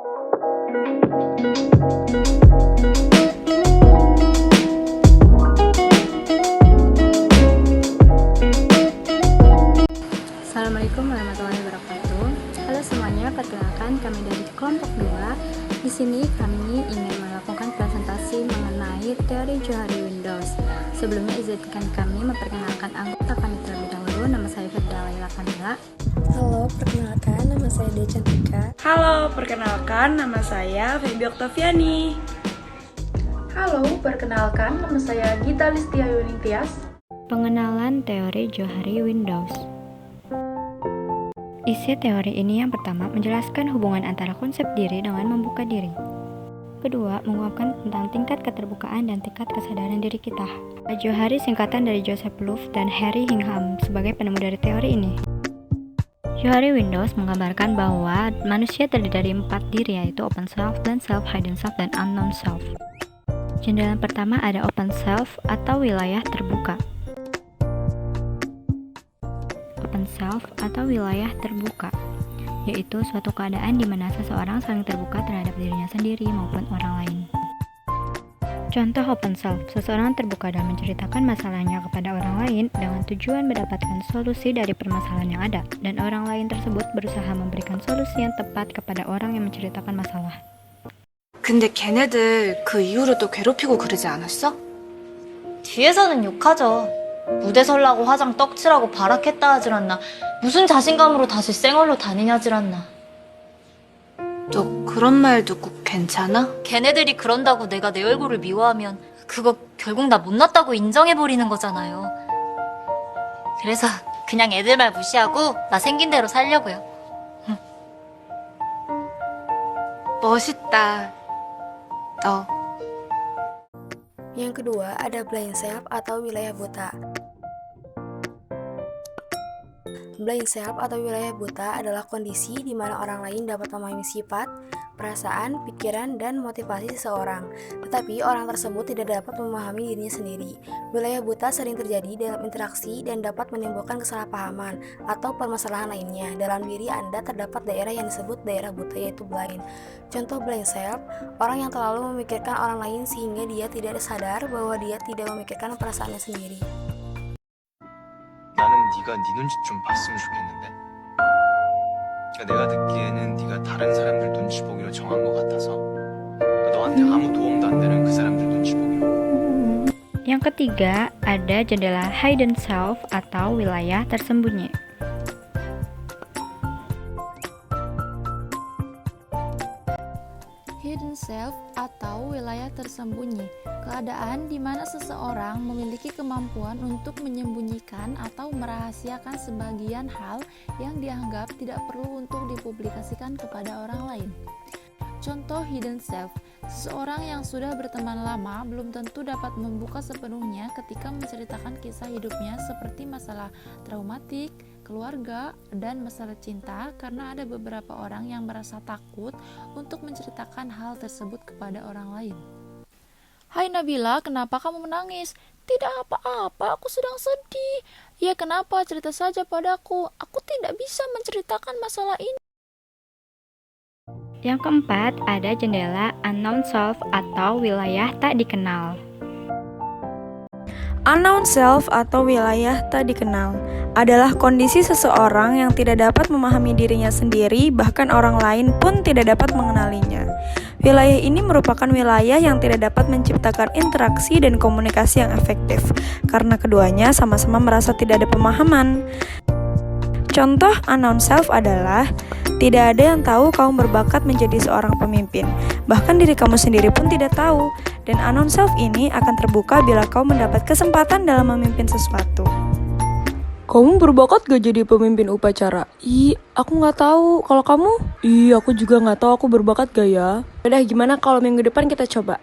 Assalamualaikum warahmatullahi wabarakatuh. Halo semuanya, perkenalkan kami dari kelompok 2. Di sini kami ingin melakukan presentasi mengenai teori Johari Windows. Sebelumnya izinkan kami memperkenalkan anggota kami terlebih dahulu. Nama saya Firda Laila Kamila. Halo, perkenalkan nama saya Dea Cantika. Halo, perkenalkan nama saya Feby Oktaviani. Halo, perkenalkan nama saya Gita Listia Yuningtyas. Pengenalan teori Johari Windows. Isi teori ini yang pertama menjelaskan hubungan antara konsep diri dengan membuka diri. Kedua, menguapkan tentang tingkat keterbukaan dan tingkat kesadaran diri kita. Johari singkatan dari Joseph Loof dan Harry Hingham sebagai penemu dari teori ini. Johari Windows menggambarkan bahwa manusia terdiri dari 4 diri, yaitu open self, blind self, hidden self, dan unknown self. Jendela pertama ada open self atau wilayah terbuka. Open self atau wilayah terbuka, yaitu suatu keadaan di mana seseorang saling terbuka terhadap dirinya sendiri maupun orang lain. Contoh open self, seseorang terbuka dan menceritakan masalahnya kepada orang lain dengan tujuan mendapatkan solusi dari permasalahan yang ada, dan orang lain tersebut berusaha memberikan solusi yang tepat kepada orang yang menceritakan masalah. 근데 걔네들 그 이후로 또 괴롭히고 그러지 않았어? 뒤에서는 욕하죠. 무대 설라고 화장 떡칠하고 발악했다 하질 않나. 무슨 자신감으로 다시 쌩얼로 다니냐질 않나. 너 그런 말 듣고 괜찮아? 걔네들이 그런다고 내가 내 얼굴을 미워하면 그거 결국 나 못났다고 인정해버리는 거잖아요. 그래서 그냥 애들 말 무시하고 나 생긴 대로 살려고요. 멋있다. 너. Yang kedua ada blind self atau wilayah buta. Blind self atau wilayah buta adalah kondisi di mana orang lain dapat memahami sifat, perasaan, pikiran, dan motivasi seseorang, tetapi orang tersebut tidak dapat memahami dirinya sendiri. Wilayah buta sering terjadi dalam interaksi dan dapat menimbulkan kesalahpahaman atau permasalahan lainnya. Dalam diri Anda terdapat daerah yang disebut daerah buta, yaitu blind. Contoh blind self, orang yang terlalu memikirkan orang lain sehingga dia tidak sadar bahwa dia tidak memikirkan perasaannya sendiri. 나는 네가 네 눈치 좀 봤으면 좋겠는데. 내가 듣기에는 네가 다른 사람들 눈치 보기로 정한 것 같아서 너한테 아무 도움도 안 되는 그 사람들 눈치 보기로. Yang ketiga ada jendela hidden self atau wilayah tersembunyi. Hidden self atau wilayah tersembunyi, keadaan di mana seseorang memiliki kemampuan untuk menyembunyikan atau merahasiakan sebagian hal yang dianggap tidak perlu untuk dipublikasikan kepada orang lain. Contoh hidden self, seseorang yang sudah berteman lama belum tentu dapat membuka sepenuhnya ketika menceritakan kisah hidupnya seperti masalah traumatik, keluarga, dan masalah cinta karena ada beberapa orang yang merasa takut untuk menceritakan hal tersebut kepada orang lain. Hai Nabila, kenapa kamu menangis? Tidak apa-apa, aku sedang sedih. Ya kenapa? Cerita saja padaku. Aku tidak bisa menceritakan masalah ini. Yang keempat ada jendela unknown self atau wilayah tak dikenal. Unknown self atau wilayah tak dikenal adalah kondisi seseorang yang tidak dapat memahami dirinya sendiri, bahkan orang lain pun tidak dapat mengenalinya. Wilayah ini merupakan wilayah yang tidak dapat menciptakan interaksi dan komunikasi yang efektif, karena keduanya sama-sama merasa tidak ada pemahaman. Contoh unknown self adalah tidak ada yang tahu kamu berbakat menjadi seorang pemimpin, bahkan diri kamu sendiri pun tidak tahu. Dan unknown self ini akan terbuka bila kamu mendapat kesempatan dalam memimpin sesuatu. Kamu berbakat gak jadi pemimpin upacara? Aku gak tahu. Kalau kamu? Aku juga gak tahu aku berbakat gak ya. Udah, gimana kalau minggu depan kita coba?